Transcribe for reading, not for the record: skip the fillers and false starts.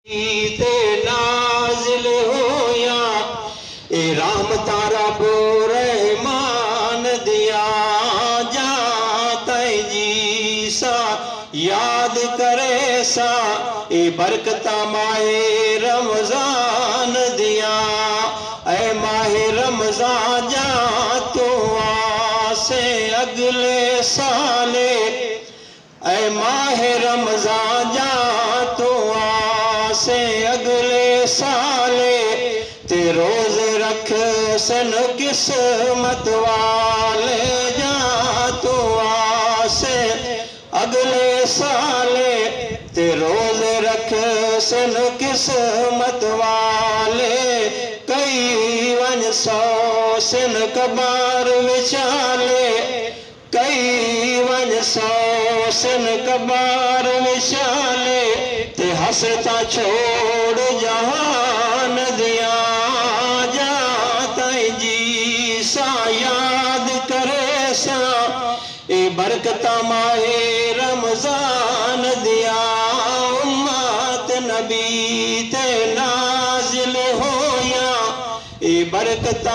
تے نازل ہویا اے رحمت رب رحمان دیا جاتا ہے جی سا یاد کرے سا اے برکت ماہ رمضان دیا اے ماہ رمضان جا تو آسے اگلے سالے اے ماہ رمضان جا تو آسے اگلے سالے تے روز رکھ سن قسمت والے جا تو آسے اگلے سالے تے روز رکھ سن قسمت والے کئی ون سو سن کبار وچالے کئی ون سو سن کبار وشالے تے حسرتا چھوڑ جہان دیا جاتا ہے جی سا یاد کرے سا اے برکت ماہ رمضان دیا امت نبی تے نازل ہویا اے برکت